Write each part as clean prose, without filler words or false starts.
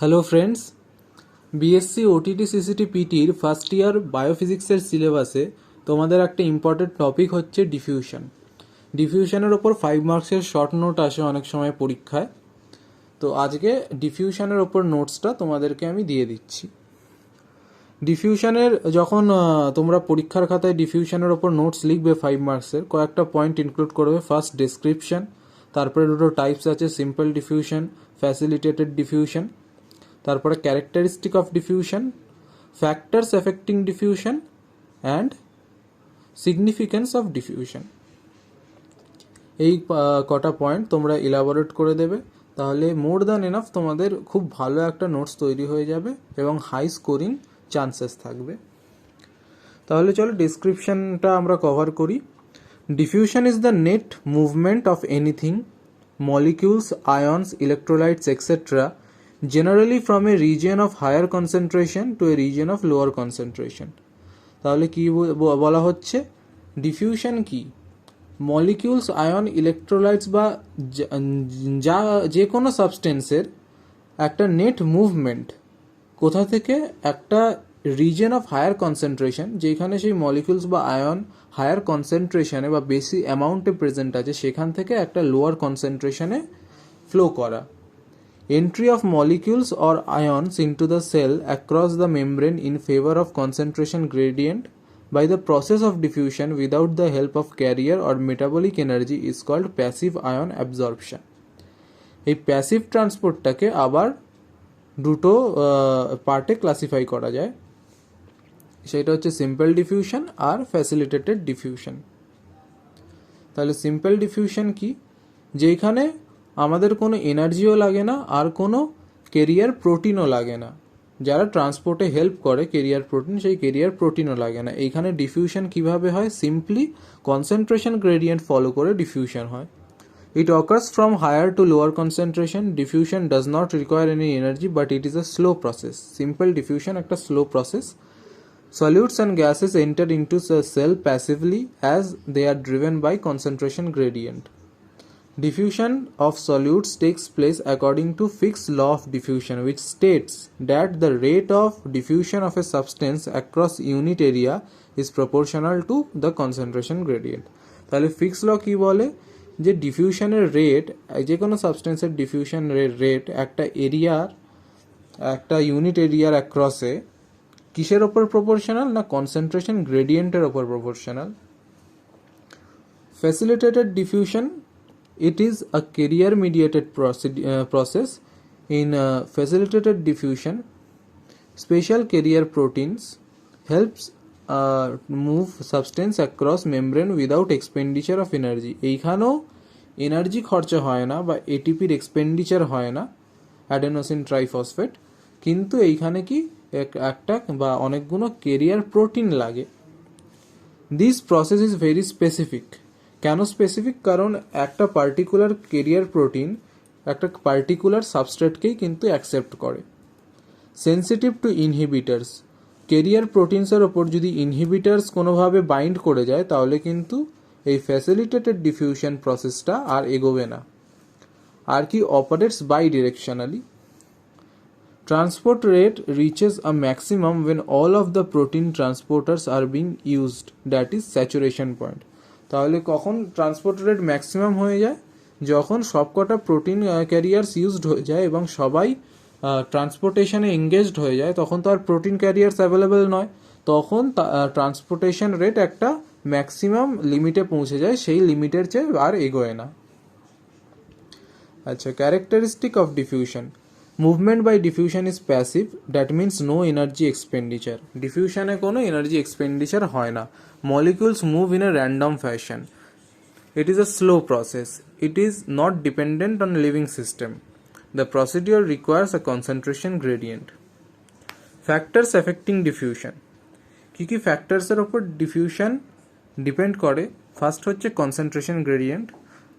Hello friends, BSc OTT সিসিটি পিটির first year বায়োফিজিক্সের সিলেবাসে তোমাদের একটা ইম্পর্টেন্ট টপিক হচ্ছে ডিফিউশন। ডিফিউশনের ওপর 5 মার্কসের শর্ট নোট আসে অনেক সময় পরীক্ষায়। তো আজকে ডিফিউশনের ওপর নোটসটা তোমাদেরকে আমি দিয়ে দিচ্ছি। ডিফিউশনের যখন তোমরা পরীক্ষার খাতায় ডিফিউশনের ওপর নোটস লিখবে 5 মার্কসের, কয়েকটা পয়েন্ট ইনক্লুড করবে। ফার্স্ট ডেসক্রিপশন, তারপরে দুটো টাইপস আছে, সিম্পল ডিফিউশন, ফ্যাসিলিটেটেড ডিফিউশন। তারপরে characteristic of diffusion, factors affecting diffusion and significance of diffusion. এই কটা পয়েন্ট তোমরা ইলাবোরেট করে দেবে, তাহলে মোর দ্যান এনাফ তোমাদের খুব ভালো একটা নোটস তৈরি হয়ে যাবে এবং হাই স্কোরিং চান্সেস থাকবে। তাহলে চলো ডেসক্রিপশনটা আমরা কভার করি। Diffusion is the net movement of anything, molecules, ions, electrolytes, etc., generally from a region of higher concentration to a region of lower concentration. তাহলে কি বলা হচ্ছে, ডিফিউশন কি? মলিকিউলস, আয়ন, ইলেকট্রোলাইটস বা যা যে কোনো সাবস্টেন্সের একটা নেট মুভমেন্ট কোথা থেকে একটা রিজন অফ হায়ার কনসেন্ট্রেশন, যেখানে সেই মলিকিউলস বা আয়ন হায়ার কনসেন্ট্রেশনে বা বেশি অ্যামাউন্টে প্রেজেন্ট আছে, সেখান থেকে একটা লোয়ার কনসেন্ট্রেশনে ফ্লো করা। Entry of molecules or ions into the cell across the membrane in favour of concentration gradient by the process of diffusion without the help of carrier or metabolic energy is called passive ion absorption. এই passive ট্রান্সপোর্টটাকে আবার দুটো পার্টে classify করা যায়, সেটা হচ্ছে simple diffusion আর facilitated diffusion. তাহলে simple diffusion কি? যেখানে আমাদের কোনো এনার্জিও লাগে না আর কোনো ক্যারিয়ার প্রোটিনও লাগে না। যারা ট্রান্সপোর্টে হেল্প করে ক্যারিয়ার প্রোটিন, সেই ক্যারিয়ার প্রোটিনও লাগে না। এইখানে ডিফিউশন কিভাবে হয়? সিম্পলি কনসেন্ট্রেশন গ্রেডিয়েন্ট ফলো করে ডিফিউশন হয়। It occurs from higher to lower concentration. Diffusion does not require any energy, but it is a slow process. Simple diffusion একটা slow process. Solutes and gases enter into the cell passively as they are driven by concentration gradient. Diffusion of solutes takes place according to Fick's law of diffusion, which states that the rate of diffusion of a substance across unit area is proportional to the concentration gradient. তাহলে fix ল কি বলে? যে ডিফিউশনের rate, যে কোনো সাবস্টেন্সের diffusion rate একটা এরিয়ার, একটা unit এরিয়ার অ্যাক্রসে কিসের ওপর প্রপোর্শনাল? না কনসেন্ট্রেশন গ্রেডিয়েন্টের ওপর proportional. Facilitated diffusion, it is a carrier mediated process. In facilitated diffusion, special carrier proteins helps move substance across membrane without expenditure of energy. এইখানেও এনার্জি খরচা হয় না বা এটিপির এক্সপেন্ডিচার হয় না, অ্যাডেনোসিন ট্রাইফসফেট, কিন্তু এইখানে কি একটা বা অনেকগুলো ক্যারিয়ার প্রোটিন লাগে। This process is very specific. কেন স্পেসিফিক? কারণ একটা পার্টিকুলার ক্যারিয়ার প্রোটিন একটা পার্টিকুলার সাবস্ট্রেটকেই কিন্তু অ্যাকসেপ্ট করে। সেন্সিটিভ টু ইনহিবিটার্স, ক্যারিয়ার প্রোটিনসের ওপর যদি ইনহিবিটার্স কোনোভাবে বাইন্ড করে যায়, তাহলে কিন্তু এই ফ্যাসিলিটেটেড ডিফিউশন প্রসেসটা আর এগোবে না। আর কি operates by directionally. Transport rate reaches a maximum when all of the protein transporters are being used, that is saturation point. তাহলে কখন ট্রান্সপোর্ট রেট ম্যাক্সিমাম হয়ে যায়? যখন সবকটা প্রোটিন ক্যারিয়ার্স ইউজড হয়ে যায় এবং সবাই ট্রান্সপোর্টেশনে এঙ্গেজড হয়ে যায়, তখন তো আর প্রোটিন ক্যারিয়ার্স অ্যাভেলেবেল নয়, তখন ট্রান্সপোর্টেশন রেট একটা ম্যাক্সিমাম লিমিটে পৌঁছে যায়, সেই লিমিটের চেয়ে আর এগোয় না। আচ্ছা, characteristic of diffusion. Movement by diffusion is passive, that means no energy expenditure. ডিফিউশনে কোনো এনার্জি এক্সপেন্ডিচার হয় না। Molecules move in a random fashion. It is a slow process. It is not dependent on a living system. The procedure requires a concentration gradient. Factors affecting diffusion. কি কি ফ্যাক্টরসের ওপর diffusion depend করে? First হচ্ছে concentration gradient.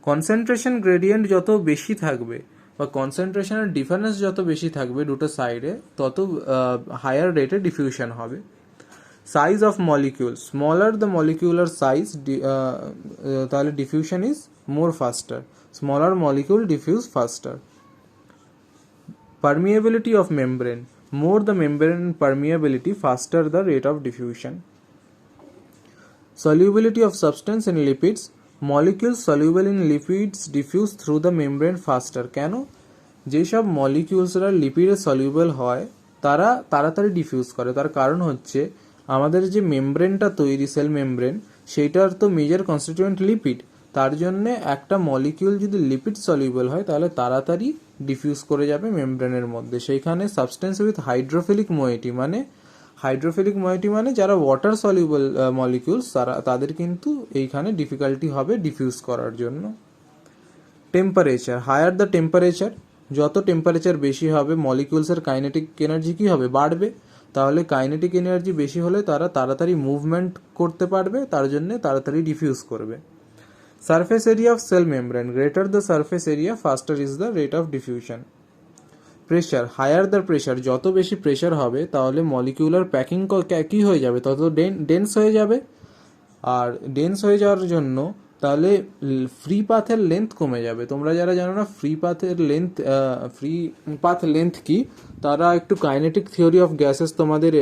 Concentration gradient যত বেশি থাকবে বা কনসেন্ট্রেশনের difference যত বেশি থাকবে দুটো সাইডে, তত হায়ার রেটে ডিফিউশন হবে। Size of molecules, smaller the molecular size, তাহলে diffusion is more faster. Smaller molecule diffuse faster. Permeability of membrane. More the membrane permeability, faster the rate of diffusion. Solubility of substance in lipids. Molecules soluble in lipids diffuse through the membrane faster. কেন? যেসব মলিকিউলসরা লিপিডে soluble হয় তারা তাড়াতাড়ি diffuse করে। তার কারণ হচ্ছে আমাদের যে মেমব্রেনটা তৈরি, সেল মেমব্রেন, সেইটার তো মেজর কনস্টিটিউয়েন্ট লিপিড। তার জন্যে একটা মলিকিউল যদি লিপিড সলিউবল হয় তাহলে তাড়াতাড়ি ডিফিউজ করে যাবে মেমব্রেনের মধ্যে। সেইখানে সাবস্টেন্স উইথ হাইড্রোফিলিক মোয়েটি মানে যারা ওয়াটার সলিউবল মলিকিউলস তাদের কিন্তু এইখানে ডিফিকাল্টি হবে ডিফিউজ করার জন্য। টেম্পারেচার, হায়ার দ্য টেম্পারেচার, যত টেম্পারেচার বেশি হবে মলিকিউলসের কাইনেটিক এনার্জি কী হবে, বাড়বে। তাহলে কাইনেটিক এনার্জি বেশি হলে তারা তাড়াতাড়ি মুভমেন্ট করতে পারবে, তার জন্যে তাড়াতাড়ি ডিফিউজ করবে। Surface area of cell membrane, greater the surface area faster is the rate of diffusion. Pressure, higher the pressure, যত বেশি প্রেশার হবে তাহলে মলিকিউলার প্যাকিং কী হয়ে যাবে, তত ডেন্স হয়ে যাবে। আর ডেন্স হয়ে যাওয়ার জন্য তাহলে ফ্রি পাথের লেন্থ কমে যাবে। তোমরা যারা জানো না ফ্রি পাথ লেন্থ কি, তারা একটু কাইনেটিক থিওরি অফ গ্যাসেস তোমাদের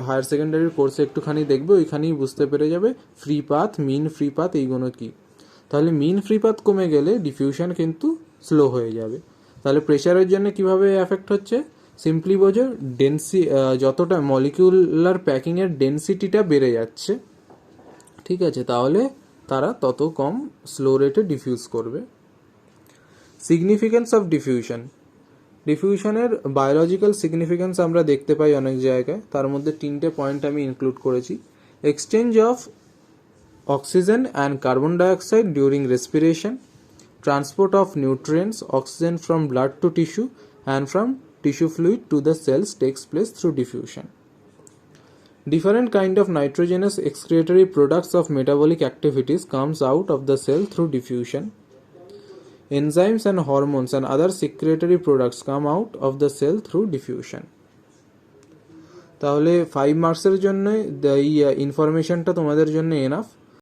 হায়ার সেকেন্ডারির কোর্সে একটুখানি দেখবে, ওইখানেই বুঝতে পেরে যাবে free path, mean free path এইগুলো কি। তাহলে মিন ফ্রি পাথ কমে গেলে ডিফিউশন কিন্তু স্লো হয়ে যাবে। তাহলে প্রেশারের জন্য কিভাবে এফেক্ট হচ্ছে, সিম্পলি বোঝো, যতটা মলিকিউলার প্যাকিংয়ের ডেন্সিটিটা বেড়ে যাচ্ছে, ঠিক আছে, তাহলে তারা তত কম স্লো রেটে ডিফিউজ করবে। সিগনিফিকেন্স অফ ডিফিউশনের বায়োলজিক্যাল সিগনিফিকেন্স আমরা দেখতে পাই অনেক জায়গায়। তার মধ্যে 3টে পয়েন্ট আমি ইনক্লুড করেছি। Exchange of oxygen and carbon dioxide during respiration, transport of nutrients, oxygen from blood to tissue and from tissue fluid to the cells takes place through diffusion. Different kind of nitrogenous excretory products of metabolic activities comes out of the cell through diffusion. Enzymes and hormones and other secretory products come out of the cell through diffusion. তাহলে 5 মার্কসের জন্য এই ইনফরমেশনটা তোমাদের জন্য enough.